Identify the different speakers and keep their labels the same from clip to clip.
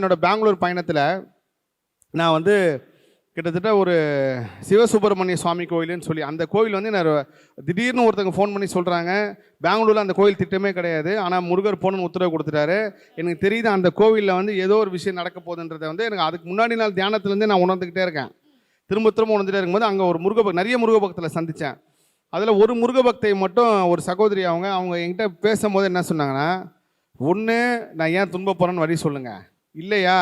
Speaker 1: என்னோட பெங்களூர் பயணத்தில் நான் வந்து கிட்டத்தட்ட ஒரு சிவசுப்பிரமணிய சுவாமி கோயிலுன்னு சொல்லி அந்த கோயில் வந்து நான் திடீர்னு ஒருத்தங்க ஃபோன் பண்ணி சொல்கிறாங்க, பெங்களூரில் அந்த கோயில் திட்டமே கிடையாது, ஆனால் முருகர் போகணுன்னு உத்தரவு கொடுத்துட்டாரு. எனக்கு தெரியுது அந்த கோவிலில் வந்து ஏதோ ஒரு விஷயம் நடக்க போகுதுன்றதை வந்து எனக்கு அதுக்கு முன்னாடி நாள் தியானத்துலேருந்தே நான் உணர்ந்துக்கிட்டே இருக்கேன். திரும்ப உணர்ந்துகிட்டே இருக்கும்போது அங்கே ஒரு நிறைய முருகபக்தரை சந்தித்தேன். அதில் ஒரு முருகபக்தை மட்டும் ஒரு சகோதரி அவங்க என்கிட்ட பேசும்போது என்ன சொன்னாங்கன்னா, ஒன்று நான் ஏன் துன்பப்படுறேன்னு வழி சொல்லுங்கள், இல்லையா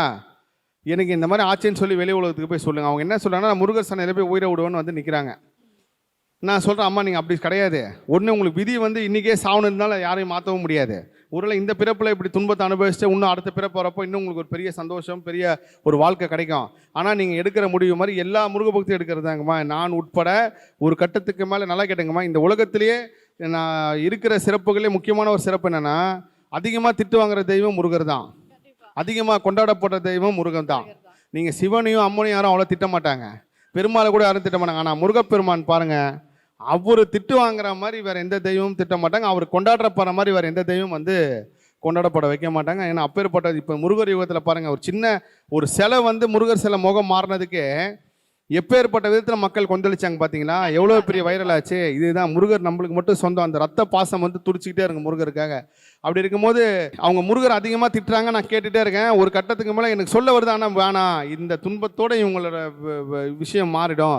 Speaker 1: எனக்கு இந்த மாதிரி ஆச்சுன்னு சொல்லி வெளி உலகத்துக்கு போய் சொல்லுங்கள். அவங்க என்ன சொல்கிறாங்கன்னா, நான் முருகர் சன்னையில் போய் உயிரை விடுவேன்னு வந்து நிற்கிறாங்க. நான் சொல்கிறேன், அம்மா நீங்கள் அப்படி கிடையாது. ஒன்று உங்களுக்கு விதி வந்து இன்றைக்கே சாவணும் இருந்தாலும் யாரையும் மாற்றவும் முடியாது. ஒருவேளை இந்த பிறப்பில் இப்படி துன்பத்தை அனுபவிச்சுட்டு இன்னும் அடுத்த பிறப்பு வரப்போ இன்னும் உங்களுக்கு ஒரு பெரிய சந்தோஷம், பெரிய ஒரு வாழ்க்கை கிடைக்கும். ஆனால் நீங்கள் எடுக்கிற முடிவு மாதிரி எல்லா முருகபக்தியும் எடுக்கிறதாங்கம்மா. நான் உட்பட ஒரு கட்டத்துக்கு மேலே நல்லா கேட்டுங்கம்மா, இந்த உலகத்திலேயே நான் இருக்கிற சிறப்புகளே முக்கியமான ஒரு சிறப்பு என்னென்னா, அதிகமாக திட்டு வாங்குற தெய்வம் முருகர் தான், அதிகமாக கொண்டாடப்படுற தெய்வம் முருகன் தான். நீங்கள் சிவனையும் அம்மனையும் யாரும் அவ்வளோ திட்ட மாட்டாங்க, பெருமாளை கூட யாரும் திட்ட மாட்டாங்க. ஆனால் முருகப்பெருமான் பாருங்கள், அவர் திட்டு வாங்குற மாதிரி வேறு எந்த தெய்வமும் திட்ட மாட்டாங்க, அவர் கொண்டாடப்படுற மாதிரி வேறு எந்த தெய்வம் வந்து கொண்டாடப்பட வைக்க மாட்டாங்க. ஏன்னா அப்பேற்பட்டது. இப்போ முருகர் யுகத்தில் பாருங்கள், ஒரு சின்ன ஒரு சிலை வந்து முருகர் சிலை முகம் மாறினதுக்கே எப்பேற்பட்ட விதத்தில் மக்கள் கொந்தளிச்சாங்க பார்த்தீங்களா? எவ்வளோ பெரிய வைரல் ஆச்சு. இதுதான் முருகர் நம்மளுக்கு மட்டும் சொந்தம். அந்த ரத்த பாசம் வந்து துடிச்சிக்கிட்டே இருக்கு முருகருக்காக. அப்படி இருக்கும்போது அவங்க முருகர் அதிகமாக திட்டுறாங்க, நான் கேட்டுகிட்டே இருக்கேன். ஒரு கட்டத்துக்கு மேலே எனக்கு சொல்ல வருது, ஆனால் வேணாம், இந்த துன்பத்தோடு இவங்களோட விஷயம் மாறிடும்.